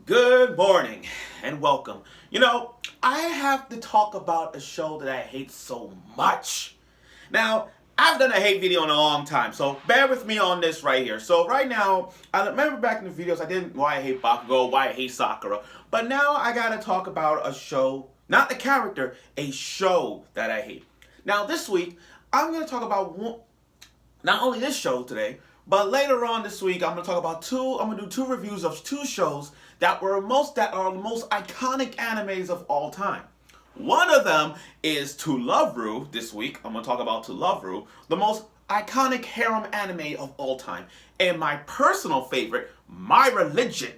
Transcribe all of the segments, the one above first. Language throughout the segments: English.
Good morning and welcome. I have to talk about a show that I hate so much. Now, I've done a hate video in a long time, so bear with me on this right here. So right now, I remember back in the videos I didn't why I hate Bakugo, why I hate Sakura, but now I gotta talk about a show, not the character, a show that I hate. Now this week, I'm gonna talk about not only this show today, but later on this week, I'm gonna do two reviews of two shows that are the most iconic animes of all time. One of them is To Love Ru. This week, I'm gonna talk about To Love Ru, the most iconic harem anime of all time. And my personal favorite, My Religion,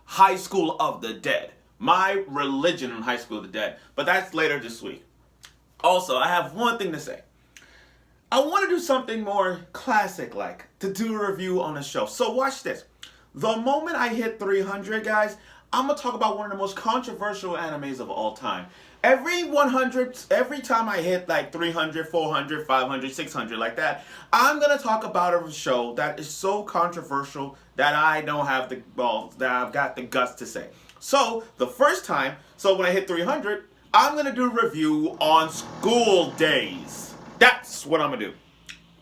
High School of the Dead. My Religion in High School of the Dead. But that's later this week. Also, I have one thing to say. I want to do something more classic-like, to do a review on a show. So watch this. The moment I hit 300, guys, I'm going to talk about one of the most controversial animes of all time. Every time I hit like 300, 400, 500, 600 like that, I'm going to talk about a show that is so controversial that I don't have the balls, that I've got the guts to say. So, the first time, when I hit 300, I'm going to do a review on School Days. That's what I'm going to do.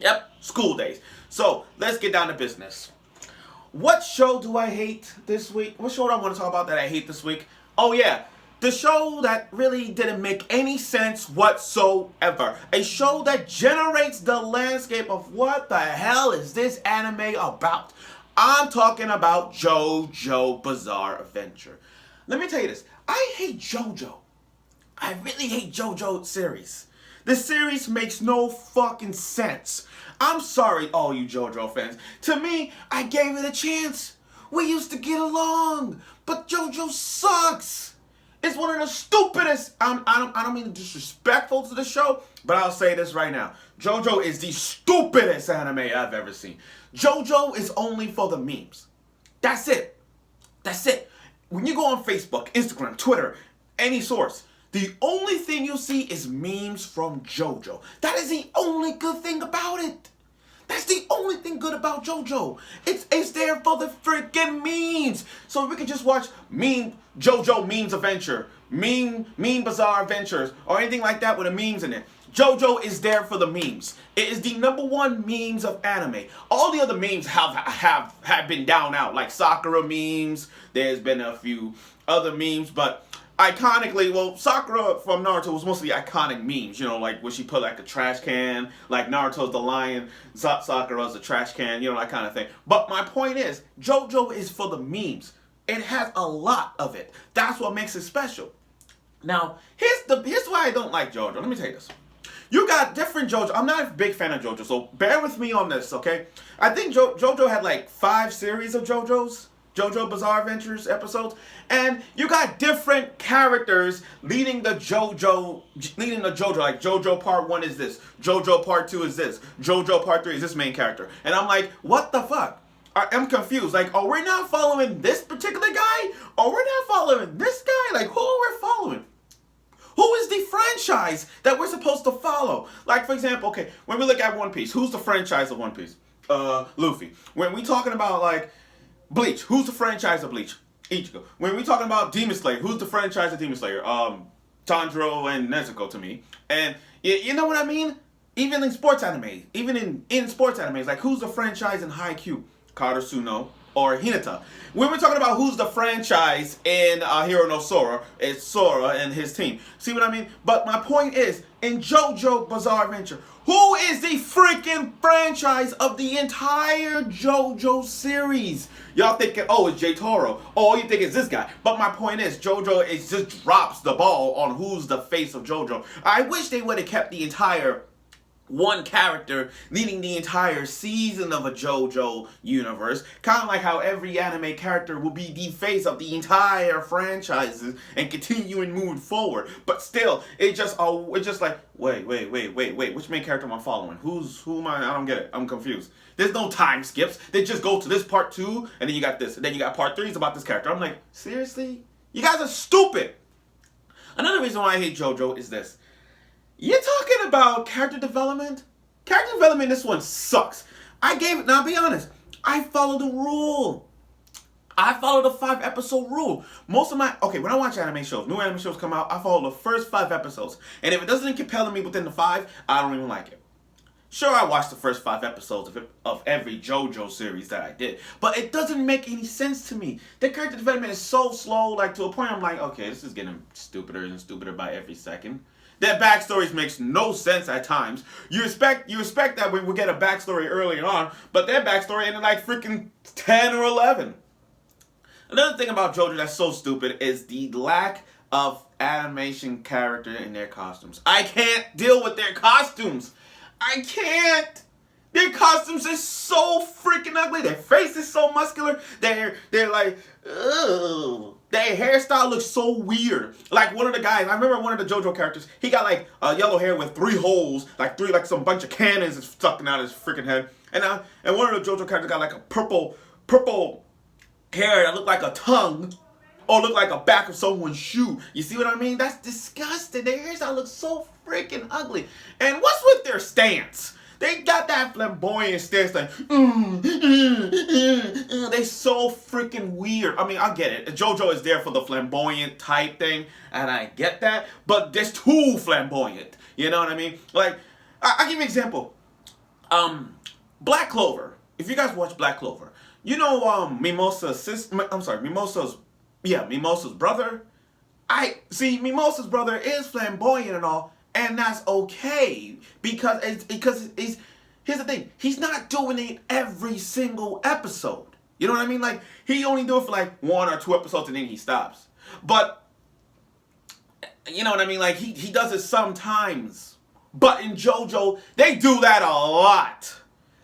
Yep, School Days. So, let's get down to business. What show do I hate this week? What show do I want to talk about that I hate this week? Oh yeah, the show that really didn't make any sense whatsoever. A show that generates the landscape of what the hell is this anime about. I'm talking about Jojo Bizarre Adventure. Let me tell you this. I hate Jojo. I really hate Jojo series. The series makes no fucking sense. I'm sorry, all you JoJo fans. To me, I gave it a chance. We used to get along, but JoJo sucks. It's one of the stupidest. I don't mean to be disrespectful to the show, but I'll say this right now. JoJo is the stupidest anime I've ever seen. JoJo is only for the memes. That's it. That's it. When you go on Facebook, Instagram, Twitter, any source, the only thing you see is memes from JoJo. That is the only good thing about it. That's the only thing good about JoJo. It's there for the freaking memes. So we can just watch JoJo Memes Adventure, Meme Bizarre Adventures, or anything like that with the memes in it. JoJo is there for the memes. It is the #1 memes of anime. All the other memes have been down out, like Sakura memes. There's been a few other memes, but iconically, Sakura from Naruto was mostly iconic memes, like when she put like a trash can, like Naruto's the lion, Sakura's the trash can, that kind of thing. But my point is, JoJo is for the memes. It has a lot of it. That's what makes it special. Now, here's why I don't like JoJo. Let me tell you this. You got different JoJo. I'm not a big fan of JoJo, so bear with me on this, okay? I think JoJo had like 5 series of JoJo Bizarre Adventures episodes, and you got different characters leading the JoJo. Like JoJo Part 1 is this, JoJo Part 2 is this, JoJo Part 3 is this main character. And I'm like, what the fuck? I'm confused. Like, are we not following this particular guy? Or we're not following this guy? Like, who are we following? Who is the franchise that we're supposed to follow? Like, for example, okay, when we look at One Piece, who's the franchise of One Piece? Luffy. When we talking about, like, Bleach, who's the franchise of Bleach? Ichigo. When we talking about Demon Slayer, who's the franchise of Demon Slayer? Tanjiro and Nezuko to me. And you know what I mean? Even in sports anime, even in sports animes, like who's the franchise in Haikyuu? Karasuno or Hinata. When we're talking about who's the franchise in Hero no Sora, it's Sora and his team. See what I mean? But my point is, in JoJo Bizarre Adventure, who is the freaking franchise of the entire JoJo series? Y'all thinking, oh, it's J-Toro. Oh, you think it's this guy. But my point is, JoJo just drops the ball on who's the face of JoJo. I wish they would have kept the entire one character leading the entire season of a JoJo universe, kind of like how every anime character will be the face of the entire franchises and continuing moving forward. But still, it's just like, wait, which main character am I following? Who am I don't get it. I'm confused. There's no time skips. They just go to this part 2, and then you got this, and then you got part 3 is about this character. I'm like, seriously? You guys are stupid. Another reason why I hate JoJo is this. You're talking about character development? Character development in this one sucks. Now be honest, I follow the rule. I follow the 5 episode rule. Most of my when I watch anime shows, new anime shows come out, I follow the first 5 episodes. And if it doesn't compel me within the 5, I don't even like it. Sure, I watched the first 5 episodes of every Jojo series that I did, but it doesn't make any sense to me. The character development is so slow, like to a point I'm like, okay, this is getting stupider and stupider by every second. Their backstories makes no sense at times. You expect that we would get a backstory early on, but their backstory ended like freaking 10 or 11. Another thing about Jojo that's so stupid is the lack of animation character in their costumes. I can't deal with their costumes. I can't. Their costumes are so freaking ugly. Their face is so muscular. They're like, ugh. Their hairstyle looks so weird. Like one of the guys, I remember one of the JoJo characters, he got like yellow hair with 3 holes, like some bunch of cannons is sticking out of his freaking head. And one of the JoJo characters got like a purple hair that looked like a tongue. Or look like a back of someone's shoe. You see what I mean? That's disgusting. Their hairstyle looks so freaking ugly. And what's with their stance? They got that flamboyant stance like, they so freaking weird. I mean, I get it. JoJo is there for the flamboyant type thing, and I get that. But that's too flamboyant. You know what I mean? Like, I'll give you an example. Black Clover. If you guys watch Black Clover, you know Mimosa's brother. Mimosa's brother is flamboyant and all, and that's okay because here's the thing, he's not doing it every single episode. You know what I mean? Like he only do it for like 1 or 2 episodes and then he stops. But you know what I mean? Like he does it sometimes. But in JoJo, they do that a lot.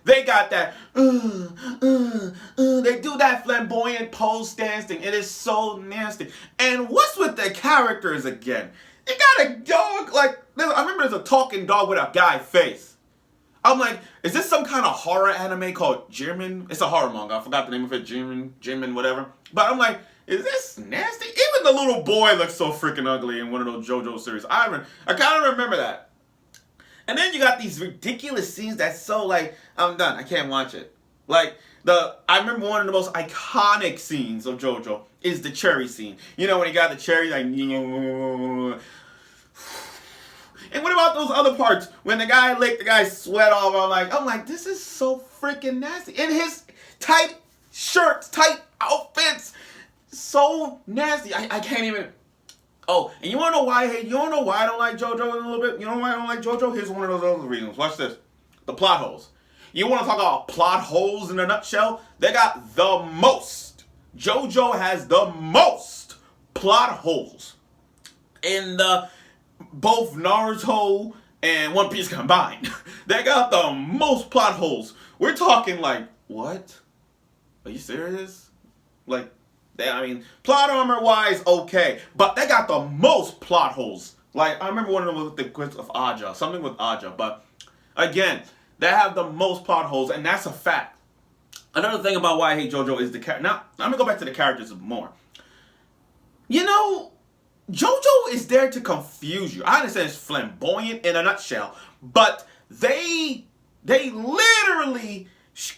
They got that, they do that flamboyant pose stance thing. It is so nasty. And what's with the characters again? You got a dog, like, I remember there's a talking dog with a guy face. I'm like, is this some kind of horror anime called German? It's a horror manga. I forgot the name of it, German, whatever. But I'm like, is this nasty? Even the little boy looks so freaking ugly in one of those JoJo series. I kind of remember that. And then you got these ridiculous scenes that's so like, I'm done. I can't watch it. Like, I remember one of the most iconic scenes of JoJo is the cherry scene. You know, when he got the cherry, like, and what about those other parts? When the guy licked the guy's sweat off, I'm like, this is so freaking nasty. And his tight shirts, tight outfits, so nasty. I can't even. Oh, and you wanna know why I don't like JoJo a little bit? You know why I don't like JoJo? Here's one of those other reasons. Watch this. The plot holes. You wanna talk about plot holes in a nutshell? They got the most. JoJo has the most plot holes in both Naruto and One Piece combined. They got the most plot holes. We're talking like, what? Are you serious? Like, plot armor wise, okay, but they got the most plot holes. Like, I remember one of them with the quiz of Aja, something with Aja, but again, they have the most plot holes, and that's a fact. Another thing about why I hate JoJo is the character. Now, I'm gonna go back to the characters more. You know, JoJo is there to confuse you. I understand it's flamboyant in a nutshell, but they literally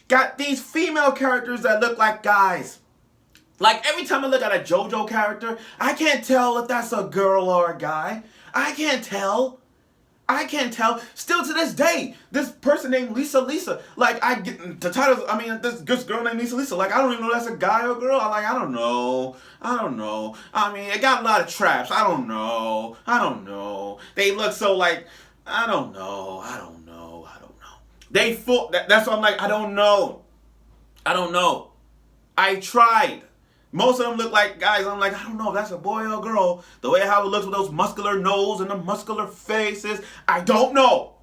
got these female characters that look like guys. Like, every time I look at a JoJo character, I can't tell if that's a girl or a guy. I can't tell. Still to this day, this person named Lisa, like, I get the title, this girl named Lisa, like, I don't even know if that's a guy or a girl. I don't know. I mean, it got a lot of traps. I don't know. They look so like, I don't know. They that's why I'm like, I don't know. I tried. Most of them look like guys. I'm like, I don't know if that's a boy or a girl. The way how it looks with those muscular nose and the muscular faces, I don't know.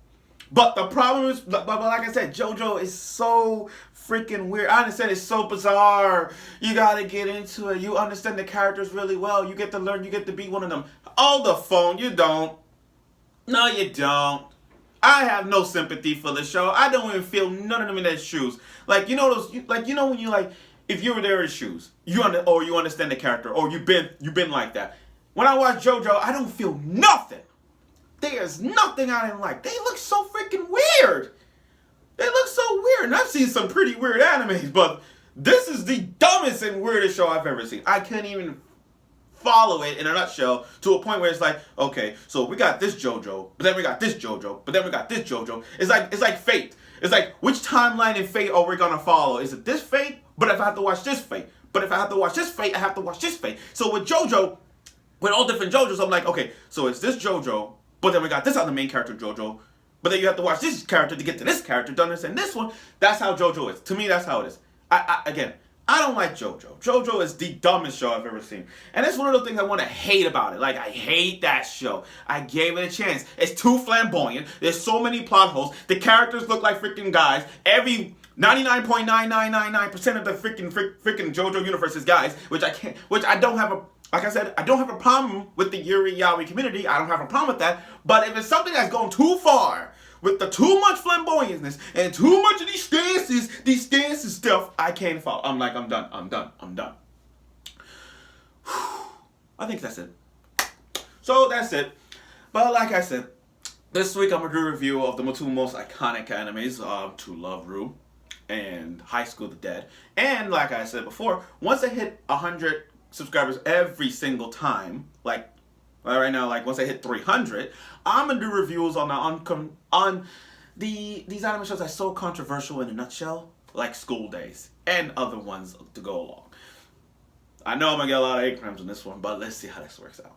But the problem is, but like I said, JoJo is so freaking weird. I understand it's so bizarre. You gotta get into it. You understand the characters really well. You get to learn. You get to be one of them. On the phone, you don't. No, you don't. I have no sympathy for the show. I don't even feel none of them in their shoes. Like, you know those, like, you know when you like, if you were there in his shoes, you understand the character, or you've been like that. When I watch JoJo, I don't feel nothing. There's nothing I didn't like. They look so freaking weird. And I've seen some pretty weird animes, but this is the dumbest and weirdest show I've ever seen. I couldn't even follow it in a nutshell to a point where it's like, okay, so we got this Jojo, but then we got this Jojo, but then we got this Jojo. It's like Fate. It's like, which timeline in Fate are we gonna follow? Is it this Fate? But if I have to watch this Fate, but if I have to watch this Fate, I have to watch this Fate. So with Jojo, with all different Jojos, I'm like, okay, so it's this Jojo, but then we got this other main character Jojo, but then you have to watch this character to get to this character to understand this one. That's how Jojo is. To me, that's how it is. Again, I don't like Jojo. Jojo is the dumbest show I've ever seen. And it's one of those things I want to hate about it. Like, I hate that show. I gave it a chance. It's too flamboyant. There's so many plot holes. The characters look like freaking guys. Every 99.9999% of the freaking Jojo universe is guys, which I don't have a, like I said, I don't have a problem with the Yuri Yaoi community. I don't have a problem with that. But if it's something that's going too far, with the too much flamboyantness and too much of these stances stuff, I can't follow. I'm like, I'm done. I think that's it. So that's it. But like I said, this week I'm going to do a review of the two most iconic animes, To Love Ru and High School of the Dead. And like I said before, once I hit 100 subscribers every single time, like right now, like once I hit 300, I'm gonna do reviews on these anime shows that's so controversial in a nutshell, like School Days and other ones to go along. I know I'm gonna get a lot of hate crimes on this one, but let's see how this works out.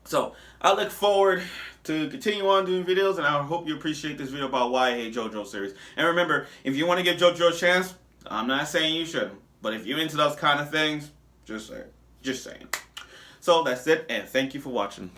So I look forward to continue on doing videos, and I hope you appreciate this video about why I hate JoJo series. And remember, if you want to give JoJo a chance, I'm not saying you shouldn't, but if you're into those kind of things, just saying. So that's it, and thank you for watching.